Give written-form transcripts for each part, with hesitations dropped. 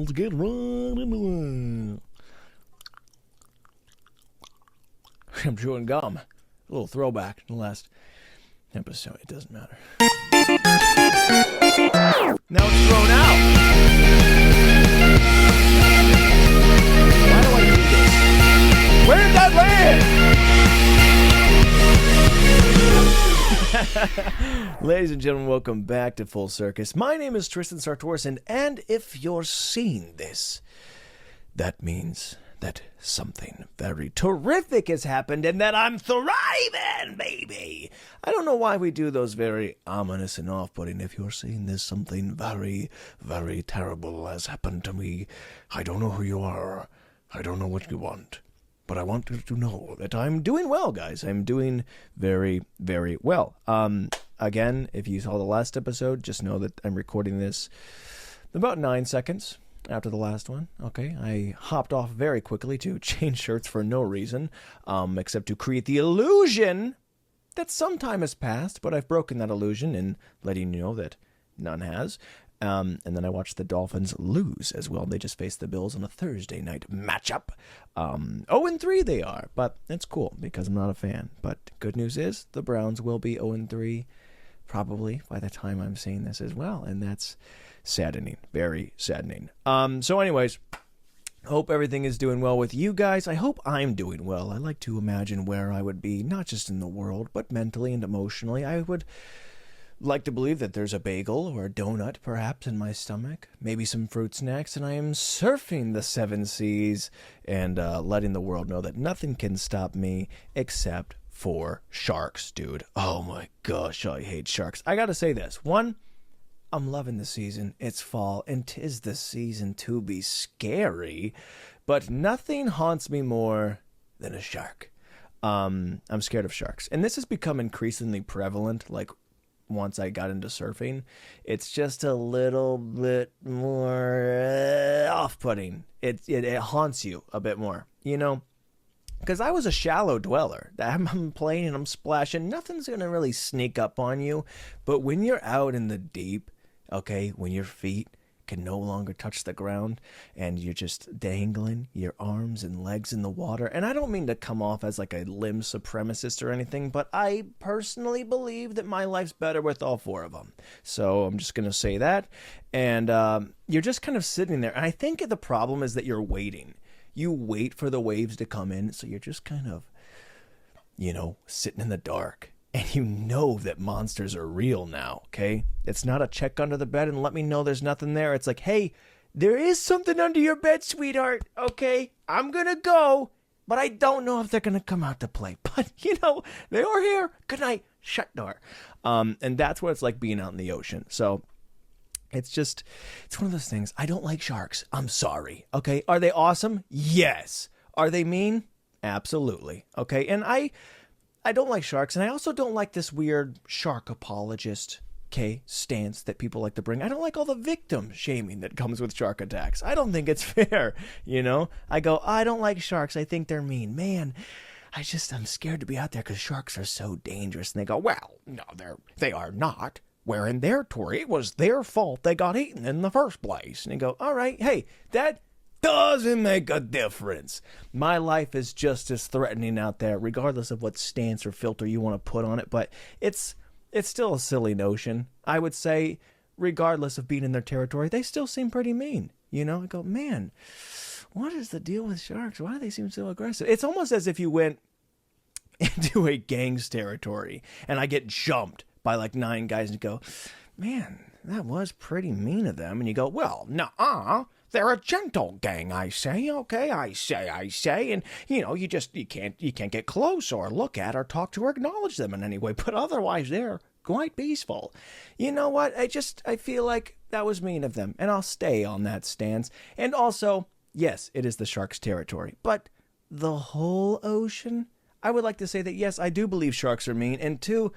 let's get right into it. I'm chewing gum. A little throwback to the last episode. It doesn't matter. Now it's thrown out. Why do I do this? Where did that land? Ladies and gentlemen, welcome back to Full Circus. My name is Tristan, and if you're seeing this, that means that something very terrific has happened and that I'm thriving, baby. I don't know why we do those very ominous and off-putting. If you're seeing this, something very, very terrible has happened to me. I don't know who you are. I don't know what you want. But I want you to know that I'm doing well, guys. I'm doing very, very well. Again, if you saw the last episode, just know that I'm recording this about 9 seconds after the last one. Okay, I hopped off very quickly to change shirts for no reason, except to create the illusion that some time has passed, but I've broken that illusion in letting you know that none has. And then I watched the Dolphins lose as well. They just faced the Bills on a Thursday night matchup. 0-3 they are, but it's cool because I'm not a fan. But good news is the Browns will be 0-3 probably by the time I'm seeing this as well, and that's saddening, very saddening. So anyways, hope everything is doing well with you guys. I hope I'm doing well. I like to imagine where I would be, not just in the world, but mentally and emotionally. I would like to believe that there's a bagel or a donut, perhaps, in my stomach, maybe some fruit snacks, and I am surfing the 7 seas and letting the world know that nothing can stop me except for sharks, dude. Oh my gosh, I hate sharks. I gotta say this. One, I'm loving the season. It's fall, and 'tis the season to be scary, but nothing haunts me more than a shark. I'm scared of sharks, and this has become increasingly prevalent, like, once I got into surfing. It's just a little bit more off-putting. It haunts you a bit more, you know? Because I was a shallow dweller. I'm playing and I'm splashing. Nothing's going to really sneak up on you. But when you're out in the deep, okay, when your feet can no longer touch the ground and you're just dangling your arms and legs in the water. And I don't mean to come off as like a limb supremacist or anything, but I personally believe that my life's better with all 4 of them. So I'm just going to say that. And you're just kind of sitting there. And I think the problem is that you're waiting. You wait for the waves to come in. So you're just kind of, sitting in the dark. And you know that monsters are real now, okay? It's not a check under the bed and let me know there's nothing there. It's like, hey, there is something under your bed, sweetheart, okay? I'm going to go, but I don't know if they're going to come out to play. But, they are here. Good night. Shut door. And that's what it's like being out in the ocean. So it's one of those things. I don't like sharks. I'm sorry, okay? Are they awesome? Yes. Are they mean? Absolutely, okay? And I don't like sharks, and I also don't like this weird shark apologist, stance that people like to bring. I don't like all the victim shaming that comes with shark attacks. I don't think it's fair, I go, I don't like sharks. I think they're mean. Man, I'm scared to be out there because sharks are so dangerous. And they go, well, no, they are not. We're in their territory. It was their fault they got eaten in the first place. And you go, all right, hey, that doesn't make a difference. My life is just as threatening out there, regardless of what stance or filter you want to put on it. But it's still a silly notion. I would say, regardless of being in their territory, they still seem pretty mean. I go, man, what is the deal with sharks? Why do they seem so aggressive? It's almost as if you went into a gang's territory and I get jumped by like 9 guys and go, man, that was pretty mean of them. And you go, well, nuh-uh. They're a gentle gang, I say, okay, I say, and, you can't get close or look at or talk to or acknowledge them in any way, but otherwise they're quite peaceful. You know what, I feel like that was mean of them, and I'll stay on that stance. And also, yes, it is the shark's territory, but the whole ocean, I would like to say that, yes, I do believe sharks are mean, and 2,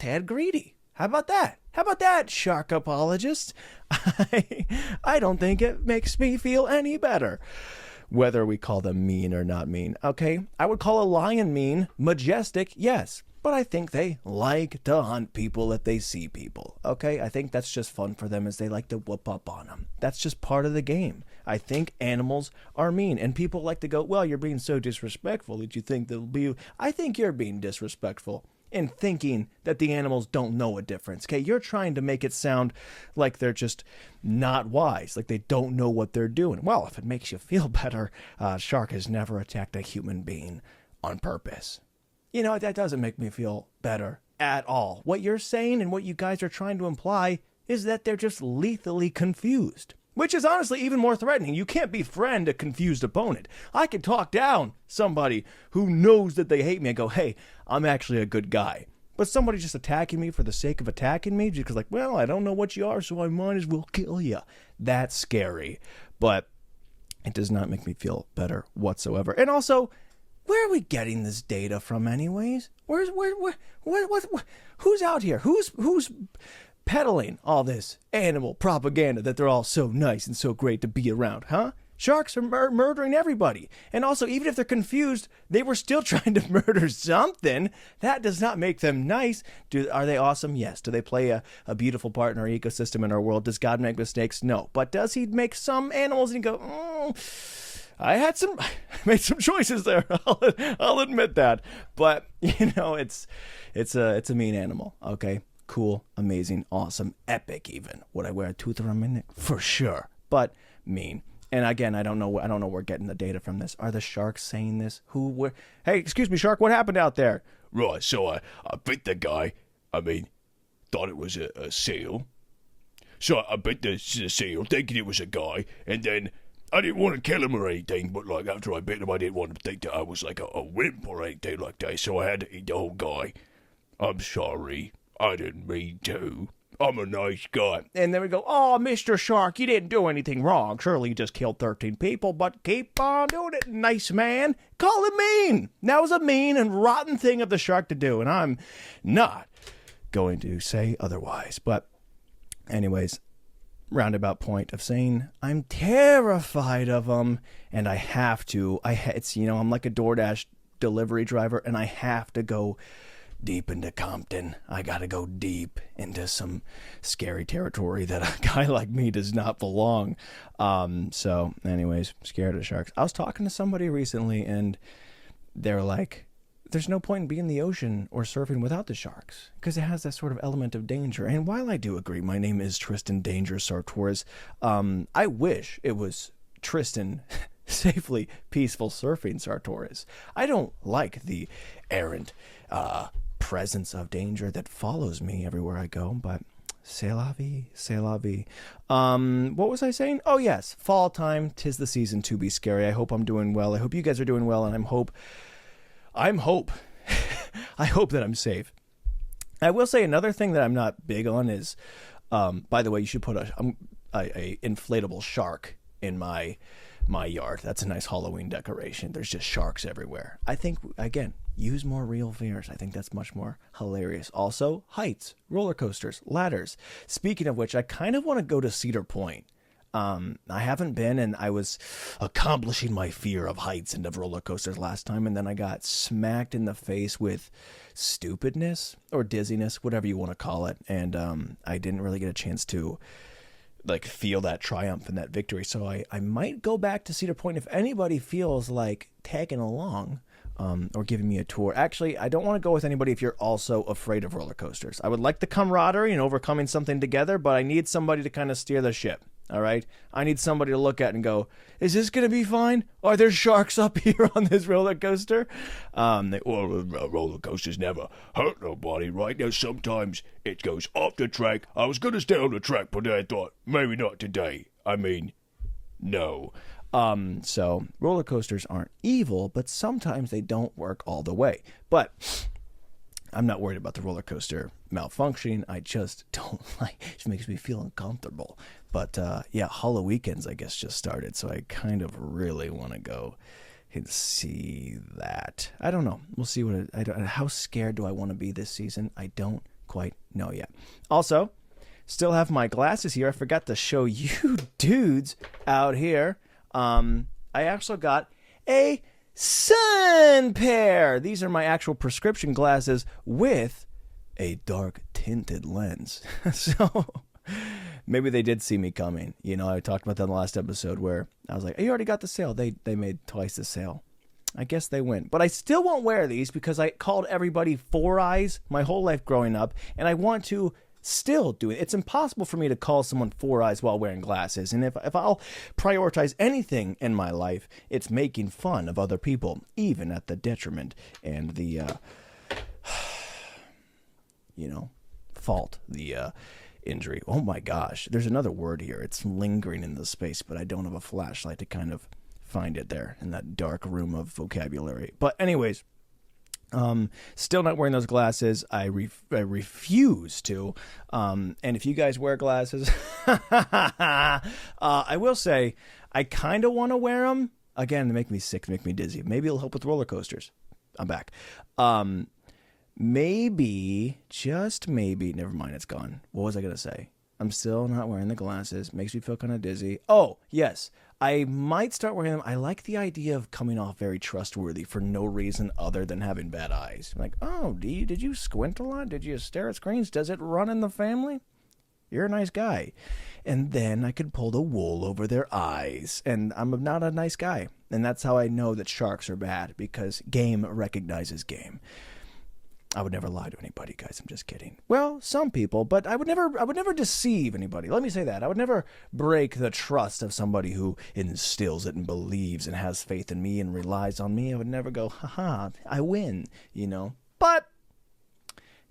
tad greedy. How about that? How about that, shark apologist? I don't think it makes me feel any better. whether we call them mean or not mean. Okay, I would call a lion mean, majestic, yes. But I think they like to hunt people if they see people, okay? I think that's just fun for them as they like to whoop up on them. That's just part of the game. I think animals are mean. And people like to go, well, you're being so disrespectful that you think they'll be... I think you're being disrespectful in thinking that the animals don't know a difference, okay? You're trying to make it sound like they're just not wise, like they don't know what they're doing. Well, if it makes you feel better, shark has never attacked a human being on purpose. You know, that doesn't make me feel better at all. What you're saying and what you guys are trying to imply is that they're just lethally confused, which is honestly even more threatening. You can't befriend a confused opponent. I can talk down somebody who knows that they hate me and go, hey, I'm actually a good guy. But somebody just attacking me for the sake of attacking me, because like, well, I don't know what you are, so I might as well kill you. That's scary. But it does not make me feel better whatsoever. And also, where are we getting this data from anyways? Who's out here? Who's peddling all this animal propaganda that they're all so nice and so great to be around, huh? Sharks are murdering everybody. And also, even if they're confused, they were still trying to murder something. That does not make them nice. Are they awesome? Yes. Do they play a beautiful part in our ecosystem in our world? Does God make mistakes? No. But does he make some animals and you go, I made some choices there. I'll admit that. But, you know, it's a mean animal. Okay. Cool, amazing, awesome, epic even. Would I wear a tooth around my neck? For sure. But mean. And again, I don't know where we're getting the data from this. Are the sharks saying this? Hey, excuse me, shark, what happened out there? Right, so I bit the guy. Thought it was a seal. So I bit the seal, thinking it was a guy, and then I didn't want to kill him or anything, but like after I bit him, I didn't want him to think that I was like a wimp or anything like that, so I had to eat the whole guy. I'm sorry. I didn't mean to. I'm a nice guy. And then we go, oh, Mr. Shark, you didn't do anything wrong. Surely you just killed 13 people, but keep on doing it, nice man. Call it mean. That was a mean and rotten thing of the shark to do, and I'm not going to say otherwise. But anyways, roundabout point of saying I'm terrified of them, and I have to. I'm like a DoorDash delivery driver, and I have to go deep into Compton. I gotta go deep into some scary territory that a guy like me does not belong. So anyways, scared of sharks. I was talking to somebody recently and they're like, there's no point in being in the ocean or surfing without the sharks because it has that sort of element of danger. And while I do agree, my name is Tristan Danger Sartoris. I wish it was Tristan Safely Peaceful Surfing Sartoris. I don't like the errant presence of danger that follows me everywhere I go, but c'est la vie, c'est la vie. What was I saying? Oh yes, fall time, 'tis the season to be scary. I hope I'm doing well. I hope you guys are doing well, and I hope that I'm safe. I will say another thing that I'm not big on is, by the way, you should put a inflatable shark in my yard. That's a nice Halloween decoration. There's just sharks everywhere. I think, again, use more real fears. I think that's much more hilarious. Also, heights, roller coasters, ladders. Speaking of which, I kind of want to go to Cedar Point. I haven't been, and I was accomplishing my fear of heights and of roller coasters last time, and then I got smacked in the face with stupidness or dizziness, whatever you want to call it, and I didn't really get a chance to feel that triumph and that victory. So I might go back to Cedar Point if anybody feels like tagging along or giving me a tour. Actually, I don't want to go with anybody if you're also afraid of roller coasters. I would like the camaraderie and overcoming something together, but I need somebody to kind of steer the ship. All right? I need somebody to look at and go, is this going to be fine? Are there sharks up here on this roller coaster? Roller coasters never hurt nobody, right? Now, sometimes it goes off the track. I was going to stay on the track, but then I thought, maybe not today. No. So roller coasters aren't evil, but sometimes they don't work all the way. But I'm not worried about the roller coaster malfunctioning. I just don't it just makes me feel uncomfortable. But yeah, Halloween weekends, I guess, just started, so I kind of really want to go and see that. I don't know. We'll see how scared do I want to be this season? I don't quite know yet. Also, still have my glasses here. I forgot to show you dudes out here. I also got a sun pair. These are my actual prescription glasses with a dark tinted lens. So maybe they did see me coming. You know, I talked about that in the last episode where I was like, you already got the sale. They made twice the sale. I guess they win. But I still won't wear these because I called everybody Four Eyes my whole life growing up, and I want to still do it. It's impossible for me to call someone Four Eyes while wearing glasses. And if I'll prioritize anything in my life, it's making fun of other people, even at the detriment and the, fault, the injury. Oh my gosh. There's another word here. It's lingering in the space, but I don't have a flashlight to kind of find it there in that dark room of vocabulary. But anyways, still not wearing those glasses. I refuse to. And if you guys wear glasses, I will say I kind of want to wear them. Again, they make me sick, make me dizzy. Maybe it'll help with roller coasters. I'm back. Maybe, just maybe, never mind, it's gone. What was I going to say? I'm still not wearing the glasses. Makes me feel kind of dizzy. Oh, yes. I might start wearing them. I like the idea of coming off very trustworthy for no reason other than having bad eyes. Like, oh, did you squint a lot? Did you stare at screens? Does it run in the family? You're a nice guy. And then I could pull the wool over their eyes. And I'm not a nice guy. And that's how I know that sharks are bad, because game recognizes game. I would never lie to anybody, guys. I'm just kidding. Well, some people, but I would never deceive anybody. Let me say that. I would never break the trust of somebody who instills it and believes and has faith in me and relies on me. I would never go, haha, I win, But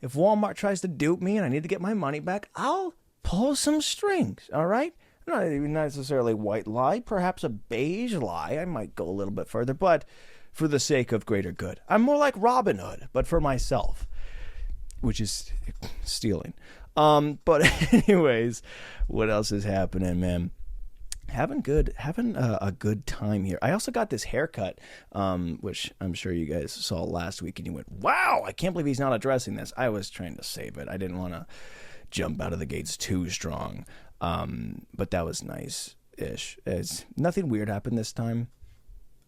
if Walmart tries to dupe me and I need to get my money back, I'll pull some strings, all right? Not necessarily white lie, perhaps a beige lie. I might go a little bit further, but for the sake of greater good. I'm more like Robin Hood, but for myself, which is stealing. But anyways, what else is happening, man? Having a good time here. I also got this haircut, which I'm sure you guys saw last week, and you went, wow, I can't believe he's not addressing this. I was trying to save it. I didn't want to jump out of the gates too strong. But that was nice-ish. Nothing weird happened this time.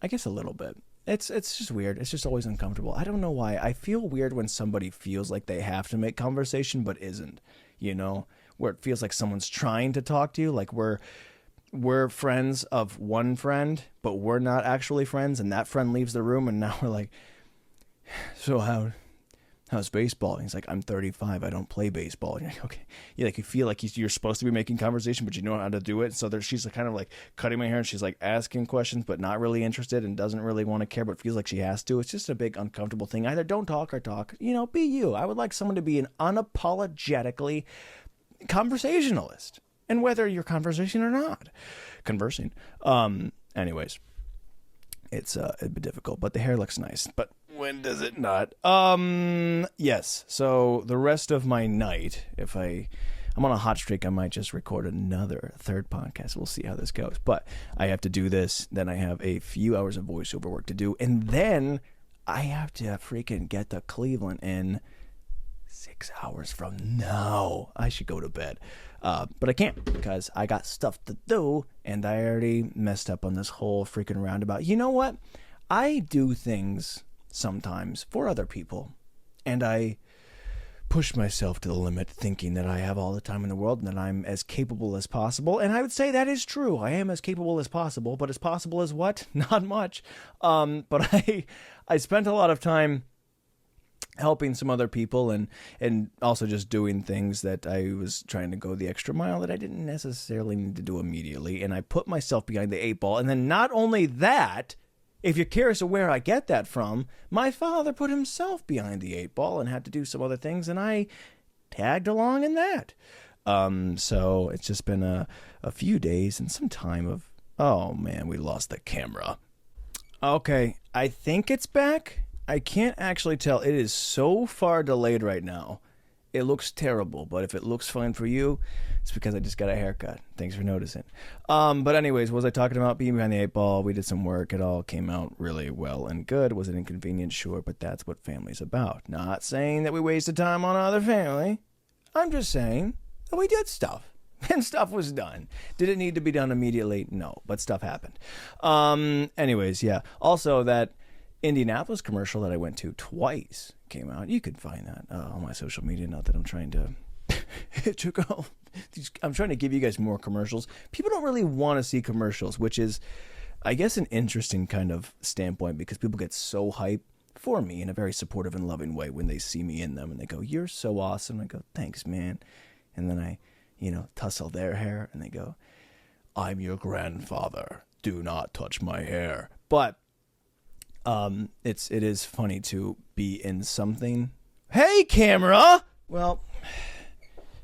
I guess a little bit. It's just weird. It's just always uncomfortable. I don't know why. I feel weird when somebody feels like they have to make conversation but isn't, where it feels like someone's trying to talk to you, like we're friends of one friend, but we're not actually friends, and that friend leaves the room, and now we're like, so how's baseball? And he's like, I'm 35. I don't play baseball. And you're like, okay. You feel like you're supposed to be making conversation, but you know how to do it. So she's kind of like cutting my hair, and she's like asking questions, but not really interested and doesn't really want to care, but feels like she has to. It's just a big uncomfortable thing. Either don't talk or talk. Be you. I would like someone to be an unapologetically conversationalist, and whether you're conversing or not, conversing. Anyways, it'd be difficult, but the hair looks nice. But when does it not? Yes. So the rest of my night, if I'm on a hot streak, I might just record another third podcast. We'll see how this goes. But I have to do this. Then I have a few hours of voiceover work to do. And then I have to freaking get to Cleveland in 6 hours from now. I should go to bed. But I can't because I got stuff to do. And I already messed up on this whole freaking roundabout. You know what? I do things sometimes for other people, and I push myself to the limit thinking that I have all the time in the world and that I'm as capable as possible. And I would say that is true. I am as capable as possible, but as possible as what? Not much. But I spent a lot of time helping some other people and also just doing things that I was trying to go the extra mile that I didn't necessarily need to do immediately. And I put myself behind the 8 ball. And then not only that, if you're curious of where I get that from, my father put himself behind the 8 ball and had to do some other things, and I tagged along in that. So it's just been a few days and some time of, oh man, we lost the camera. Okay, I think it's back. I can't actually tell. It is so far delayed right now. It looks terrible, but if it looks fine for you, it's because I just got a haircut. Thanks for noticing. But anyways, what was I talking about? Being behind the 8 ball. We did some work. It all came out really well and good. Was it inconvenient? Sure, but that's what family's about. Not saying that we wasted time on other family. I'm just saying that we did stuff. and stuff was done. Did it need to be done immediately? No, but stuff happened. Anyways, yeah. Also, that Indianapolis commercial that I went to twice came out. You could find that on my social media. Not that I'm trying to I'm trying to give you guys more commercials. People don't really want to see commercials, which is, I guess, an interesting kind of standpoint, because people get so hyped for me in a very supportive and loving way when they see me in them, and they go, "You're so awesome." I go, "Thanks, man." And then I, tussle their hair, and they go, "I'm your grandfather. Do not touch my hair." But it is funny to be in something. Hey, camera! Well,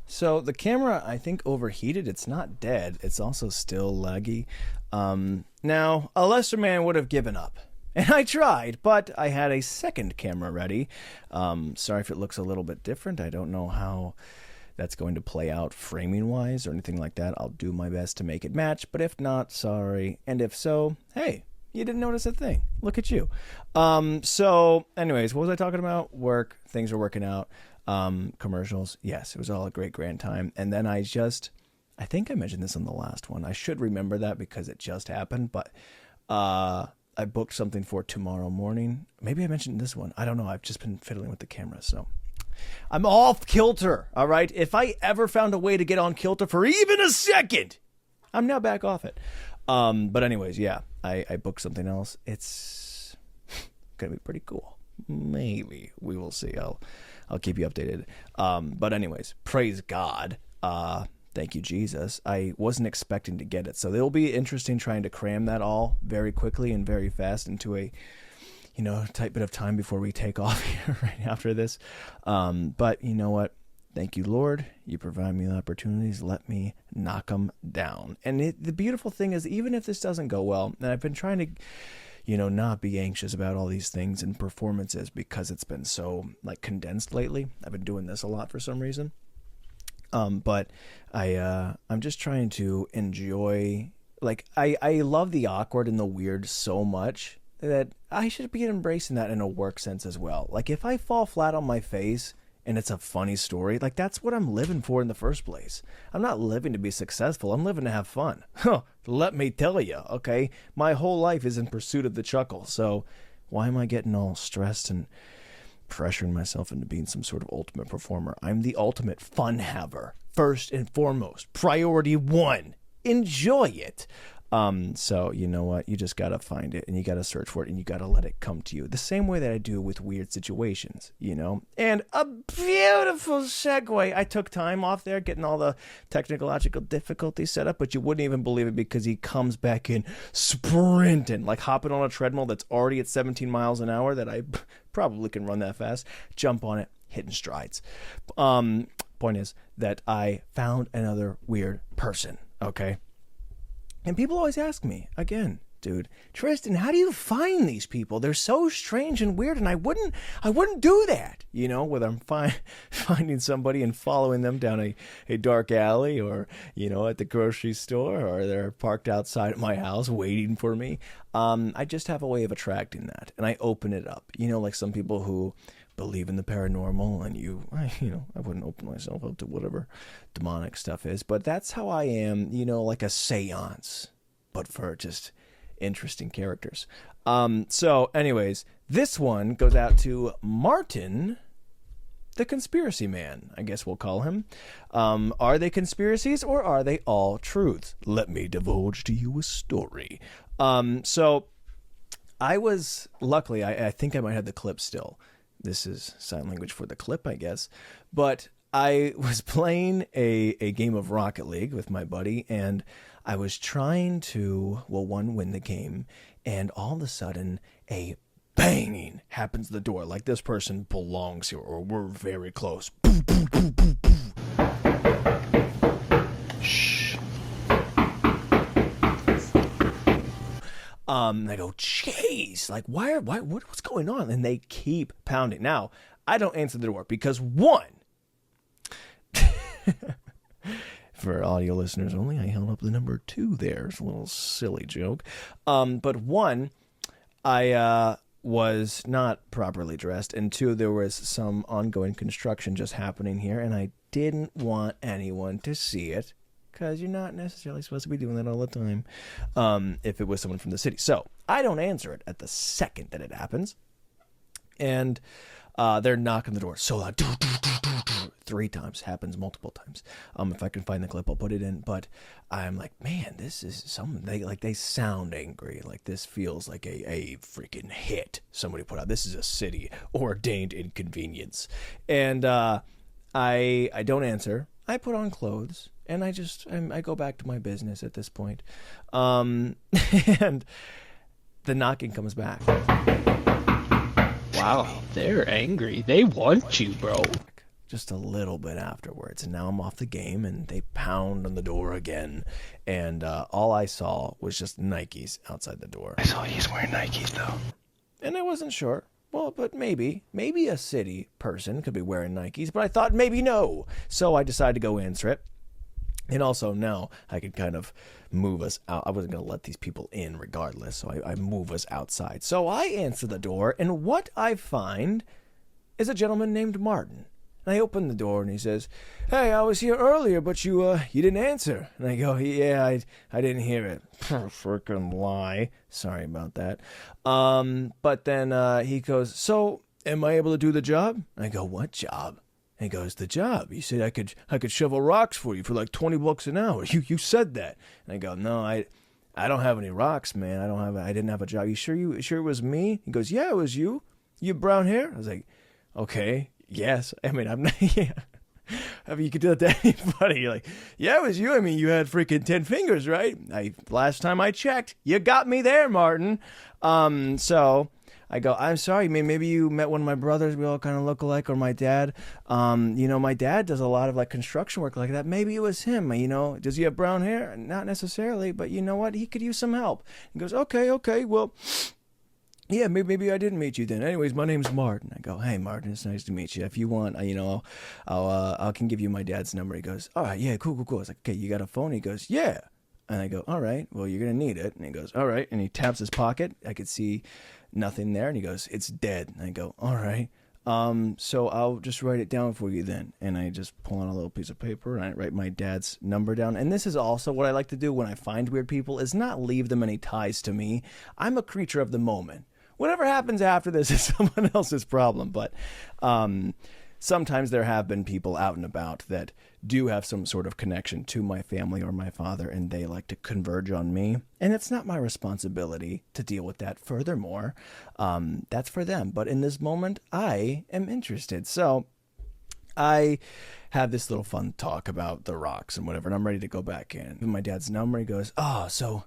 so the camera, I think, overheated. It's not dead. It's also still laggy. Now, a lesser man would have given up. And I tried, but I had a second camera ready. Sorry if it looks a little bit different. I don't know how that's going to play out framing-wise or anything like that. I'll do my best to make it match, but if not, sorry. And if so, hey, you didn't notice a thing. Look at you. So, anyways, what was I talking about? Work. Things are working out. Commercials. Yes, it was all a great grand time. And then I think I mentioned this on the last one. I should remember that because it just happened, but I booked something for tomorrow morning. Maybe I mentioned this one. I don't know. I've just been fiddling with the camera, so I'm off kilter, all right? If I ever found a way to get on kilter for even a second, I'm now back off it. But anyways, yeah, I booked something else. It's going to be pretty cool. Maybe. We will see. I'll keep you updated. But anyways, praise God. Thank you, Jesus. I wasn't expecting to get it. So it'll be interesting trying to cram that all very quickly and very fast into a, tight bit of time before we take off here right after this. But you know what? Thank you, Lord. You provide me the opportunities. Let me knock them down. And the beautiful thing is, even if this doesn't go well, and I've been trying to, not be anxious about all these things and performances because it's been so condensed lately. I've been doing this a lot for some reason. But I'm just trying to enjoy, I love the awkward and the weird so much that I should be embracing that in a work sense as well. If I fall flat on my face and it's a funny story, that's what I'm living for in the first place. I'm not living to be successful. I'm living to have fun. Let me tell you, okay? My whole life is in pursuit of the chuckle. So why am I getting all stressed and pressuring myself into being some sort of ultimate performer? I'm the ultimate fun haver. First and foremost, priority one, enjoy it. So you know what? You just got to find it and you got to search for it and you got to let it come to you. The same way that I do with weird situations, And a beautiful segue. I took time off there getting all the technological difficulties set up, but you wouldn't even believe it because he comes back in sprinting, hopping on a treadmill that's already at 17 miles an hour that I probably can run that fast. Jump on it, hitting strides. Point is that I found another weird person, okay? And people always ask me, again, dude, Tristan, how do you find these people? They're so strange and weird, and I wouldn't do that, whether I'm finding somebody and following them down a dark alley or, at the grocery store, or they're parked outside of my house waiting for me. I just have a way of attracting that, and I open it up. Like some people who believe in the paranormal, and I wouldn't open myself up to whatever demonic stuff is, but that's how I am, like a seance, but for just interesting characters. So anyways, this one goes out to Martin, the conspiracy man, I guess we'll call him. Are they conspiracies or are they all truths? Let me divulge to you a story. So I was, luckily, I think I might have the clip still. This is sign language for the clip, I guess. But I was playing a game of Rocket League with my buddy, and I was trying to, win the game, and all of a sudden, a banging happens at the door, like this person belongs here, or we're very close. Boo, boo, boo, boo, boo. Shh. I go, jeez, what's going on? And they keep pounding. Now, I don't answer the door because one, for audio listeners only, I held up the number 2 there. It's a little silly joke. But one, I was not properly dressed, and 2, there was some ongoing construction just happening here, and I didn't want anyone to see it because you're not necessarily supposed to be doing that all the time if it was someone from the city. So I don't answer it at the second that it happens. And they're knocking the door so loud. 3 times. Happens multiple times. If I can find the clip, I'll put it in. But I'm like, man, this is something. They sound angry. Like this feels like a freaking hit somebody put out. This is a city ordained inconvenience. And I don't answer. I put on clothes and I go back to my business at this point. And the knocking comes back. Wow, they're angry. They want you, bro. Just a little bit afterwards, and now I'm off the game, and they pound on the door again, and all I saw was just Nikes outside the door. I saw he's wearing Nikes, though. And I wasn't sure. Well, but maybe a city person could be wearing Nikes, but I thought maybe no. So I decided to go answer it. And also now I could kind of move us out. I wasn't going to let these people in regardless, so I move us outside. So I answer the door, and what I find is a gentleman named Marvin. And I open the door, and he says, "Hey, I was here earlier, but you didn't answer." And I go, "Yeah, I didn't hear it." Freaking lie. Sorry about that. But then he goes, "So, am I able to do the job?" And I go, "What job?" And he goes, "The job. You said I could shovel rocks for you for like $20 an hour. You said that." And I go, "No, I don't have any rocks, man. I didn't have a job. You sure it was me?" He goes, "Yeah, it was you. You have brown hair?" I was like, "Okay, yes." I mean, I'm not. Yeah. I mean, you could do that to anybody. You're like, "Yeah, it was you. I mean, you had freaking 10 fingers, right?" Last time I checked, you got me there, Martin. So I go, "I'm sorry, maybe you met one of my brothers. We all kind of look alike, or my dad. My dad does a lot of like construction work like that. Maybe it was him. Does he have brown hair? Not necessarily, but you know what? He could use some help." He goes, Okay, well, yeah, maybe I didn't meet you then. Anyways, my name's Martin." I go, "Hey, Martin, it's nice to meet you. If you want, I can give you my dad's number." He goes, "All right, yeah, cool. I was like, "Okay, you got a phone?" He goes, "Yeah." And I go, "All right, well, you're gonna need it." And he goes, "All right," and he taps his pocket. I could see nothing there, and he goes, "It's dead." And I go, "All right, so I'll just write it down for you then." And I just pull out a little piece of paper and I write my dad's number down. And this is also what I like to do when I find weird people, is not leave them any ties to me. I'm a creature of the moment. Whatever happens after this is someone else's problem. But sometimes there have been people out and about that do have some sort of connection to my family or my father, and they like to converge on me. And it's not my responsibility to deal with that. Furthermore, that's for them. But in this moment, I am interested. So I have this little fun talk about the rocks and whatever, and I'm ready to go back in. My dad's number, he goes, "Oh, so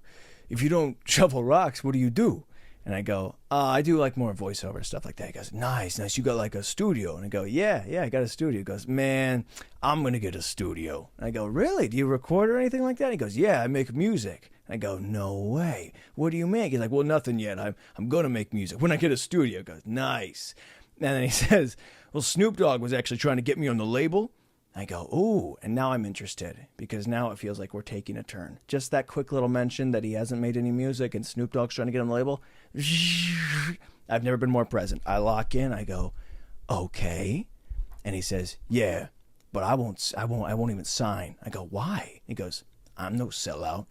if you don't shovel rocks, what do you do?" And I go, "I do like more voiceover stuff like that." He goes, Nice. You got like a studio?" And I go, Yeah, I got a studio." He goes, "Man, I'm going to get a studio." And I go, "Really? Do you record or anything like that?" He goes, "Yeah, I make music." I go, "No way. What do you make?" He's like, "Well, nothing yet. I'm going to make music when I get a studio." He goes, "Nice." And then he says, "Well, Snoop Dogg was actually trying to get me on the label." I go, "Ooh," and now I'm interested, because now it feels like we're taking a turn. Just that quick little mention that he hasn't made any music and Snoop Dogg's trying to get on the label. I've never been more present. I lock in. I go, "Okay," and he says, "Yeah, but I won't even sign." I go, "Why?" He goes, "I'm no sellout."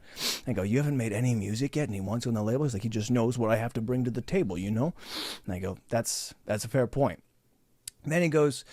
I go, "You haven't made any music yet, and he wants you on the label?" He's like, "He just knows what I have to bring to the table, you know?" And I go, That's a fair point." And then he goes,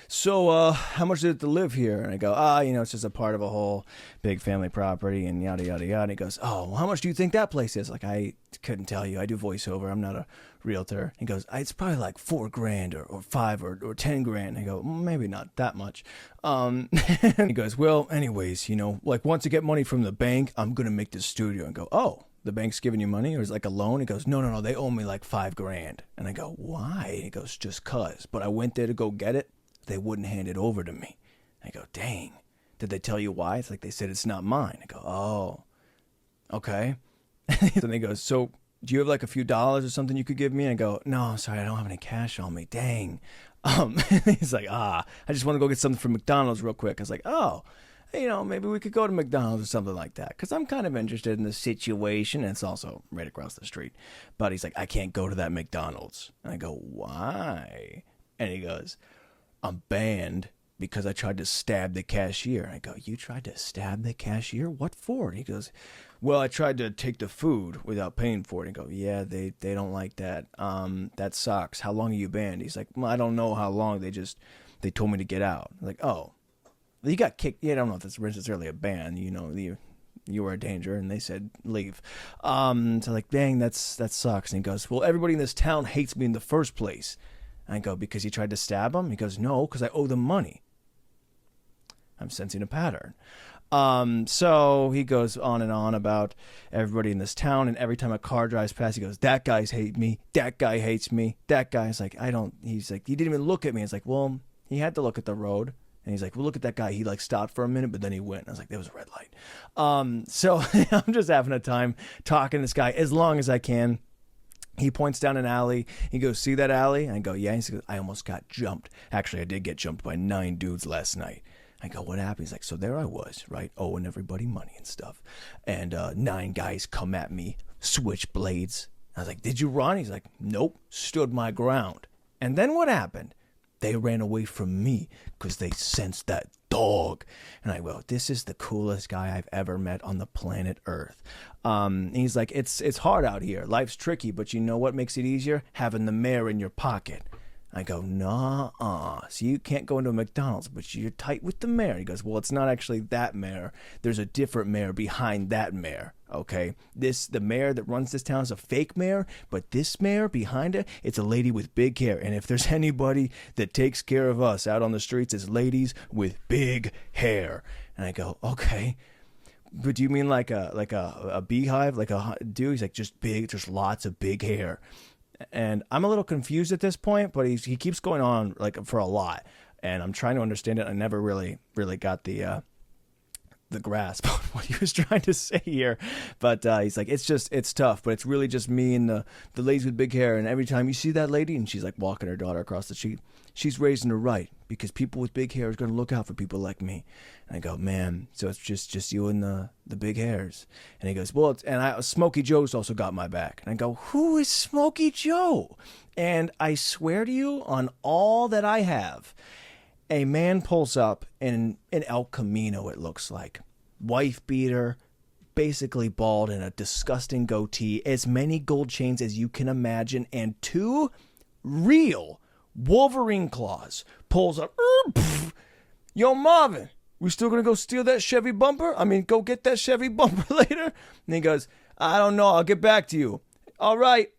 "So, how much is it to live here?" And I go, it's just a part of a whole big family property and yada, yada, yada. And he goes, "Oh, well, how much do you think that place is?" Like, I couldn't tell you. I do voiceover. I'm not a realtor. He goes, "It's probably like $4,000 or $5 or $10,000. And I go, "Maybe not that much." And he goes, "Well, anyways, like once I get money from the bank, I'm going to make this studio." And go, "Oh, the bank's giving you money, or is it like a loan?" He goes, No, they owe me like $5,000. And I go, "Why?" He goes, "Just cause. But I went there to go get it. They wouldn't hand it over to me." I go, "Dang. Did they tell you why?" It's like, "They said it's not mine." I go, "Oh, okay." Then he goes, "So do you have like a few dollars or something you could give me?" And I go, "No, sorry, I don't have any cash on me." Dang. He's like, "I just want to go get something from McDonald's real quick." I was like, "Oh, maybe we could go to McDonald's or something like that, because I'm kind of interested in the situation, and it's also right across the street." But he's like, "I can't go to that McDonald's." And I go, "Why?" And he goes, "I'm banned because I tried to stab the cashier. I go, you tried to stab the cashier? What for? And he goes, well, I tried to take the food without paying for it. And I go, yeah, they don't like that. That sucks. How long are you banned? He's like, well, I don't know how long. They told me to get out. I'm like, oh, you got kicked. Yeah, I don't know if that's necessarily a ban. You know, you were a danger, and they said leave. So like, dang, that sucks. And he goes, well, everybody in this town hates me in the first place. And I go, because you tried to stab him? He goes, no, because I owe them money. I'm sensing a pattern. So he goes on and on about everybody in this town, and every time a car drives past, he goes, that guy's hate me, that guy hates me, that guy's like, he's like, he didn't even look at me. It's like, well, he had to look at the road. And he's like, well, look at that guy. He like stopped for a minute, but then he went. I was like, there was a red light. So I'm just having a time talking to this guy as long as I can. He points down an alley. He goes, see that alley? I go, yeah. He goes, I almost got jumped. Actually, I did get jumped by 9 dudes last night. I go, what happened? He's like, so there I was, right, owing everybody money and stuff. And 9 guys come at me, switchblades. I was like, did you run? He's like, nope, stood my ground. And then what happened? They ran away from me because they sensed that dog. And I go, this is the coolest guy I've ever met on the planet Earth. He's like, it's hard out here. Life's tricky, but you know what makes it easier? Having the mayor in your pocket. I go, nah, so you can't go into a McDonald's, but you're tight with the mayor. He goes, well, it's not actually that mayor. There's a different mayor behind that mayor, okay? The mayor that runs this town is a fake mayor, but this mayor behind it, it's a lady with big hair. And if there's anybody that takes care of us out on the streets, it's ladies with big hair. And I go, okay. But do you mean like a beehive, like a dude? He's like, just big, just lots of big hair. And I'm a little confused at this point, but he keeps going on like for a lot, and I'm trying to understand it. I never really got the grasp of what he was trying to say here, but he's like, it's tough, but it's really just me and the ladies with big hair. And every time you see that lady, and she's like walking her daughter across the street, she's raising her right, because people with big hair is going to look out for people like me. And I go, man, so it's just you and the big hairs. And he goes, well, Smokey Joe's also got my back. And I go, who is Smokey Joe? And I swear to you on all that I have, a man pulls up in an El Camino, it looks like. Wife beater, basically bald, and a disgusting goatee, as many gold chains as you can imagine, and 2 real Wolverine claws. Pulls up. Yo, Marvin, we still gonna go steal that Chevy bumper? I mean, go get that Chevy bumper later? And he goes, I don't know, I'll get back to you. All right.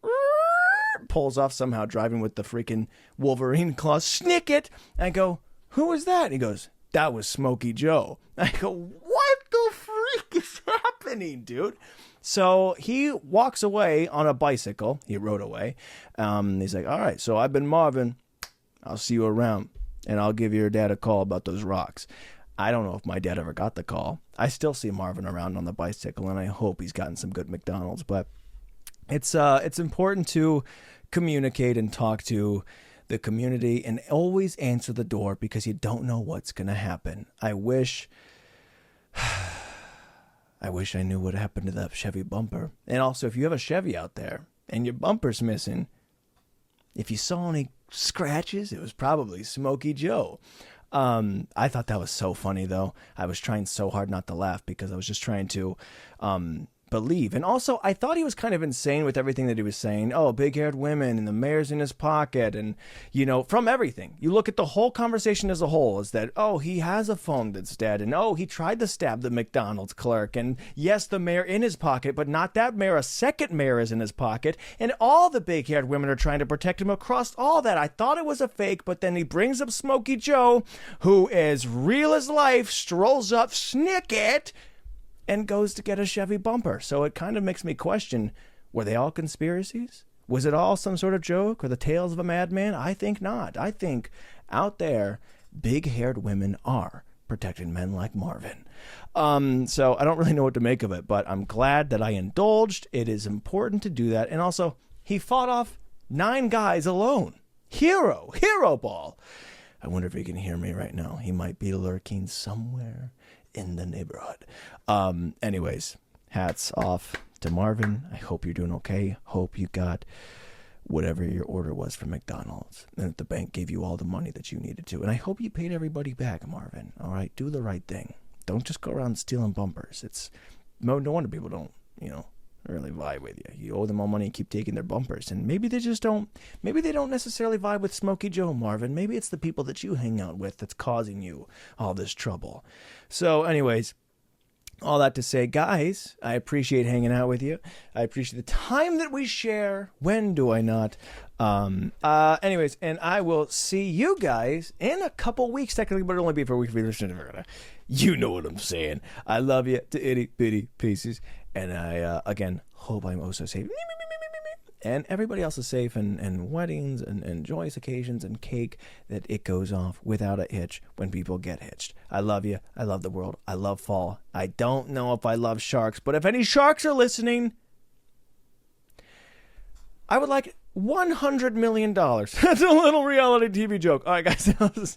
Pulls off somehow, driving with the freaking Wolverine claws. Snick it. And I go, who was that? And he goes, that was Smokey Joe. And I go, what the freak is happening, dude? So he walks away on a bicycle. He rode away. He's like, all right, so I've been Marvin. I'll see you around, and I'll give your dad a call about those rocks. I don't know if my dad ever got the call. I still see Marvin around on the bicycle, and I hope he's gotten some good McDonald's. But it's important to communicate and talk to the community, and always answer the door, because you don't know what's going to happen. I wish I knew what happened to that Chevy bumper. And also, if you have a Chevy out there and your bumper's missing, if you saw any scratches, it was probably Smokey Joe. I thought that was so funny, though. I was trying so hard not to laugh, because I was just trying to believe. And also, I thought he was kind of insane with everything that he was saying. Oh, big-haired women, and the mayor's in his pocket, and, you know, from everything. You look at the whole conversation as a whole, is that, oh, he has a phone that's dead, and oh, he tried to stab the McDonald's clerk, and yes, the mayor in his pocket, but not that mayor, a second mayor is in his pocket, and all the big-haired women are trying to protect him across all that. I thought it was a fake, but then he brings up Smokey Joe, who is real as life, strolls up, snick it, and goes to get a Chevy bumper. So it kind of makes me question, were they all conspiracies? Was it all some sort of joke, or the tales of a madman? I think not. I think out there, big-haired women are protecting men like Marvin. So I don't really know what to make of it, but I'm glad that I indulged. It is important to do that. And also, he fought off 9 guys alone. Hero ball. I wonder if he can hear me right now. He might be lurking somewhere in the neighborhood. Anyways, hats off to Marvin. I hope you're doing okay. Hope you got whatever your order was from McDonald's, and that the bank gave you all the money that you needed to. And I hope you paid everybody back, Marvin. All right, do the right thing. Don't just go around stealing bumpers. It's no wonder people don't, really vibe with you. You owe them all money and keep taking their bumpers. And maybe they just don't, maybe they don't necessarily vibe with Smokey Joe, Marvin. Maybe it's the people that you hang out with that's causing you all this trouble. So anyways, all that to say, guys, I appreciate hanging out with you. I appreciate the time that we share. When do I not? Anyways, and I will see you guys in a couple weeks, technically, but it'll only be for a week if you're listening to it. You know what I'm saying. I love you to itty bitty pieces. And I, again, hope I'm also safe. And everybody else is safe, and weddings and joyous occasions and cake, that it goes off without a hitch when people get hitched. I love you. I love the world. I love fall. I don't know if I love sharks, but if any sharks are listening, I would like $100 million. That's a little reality TV joke. All right, guys.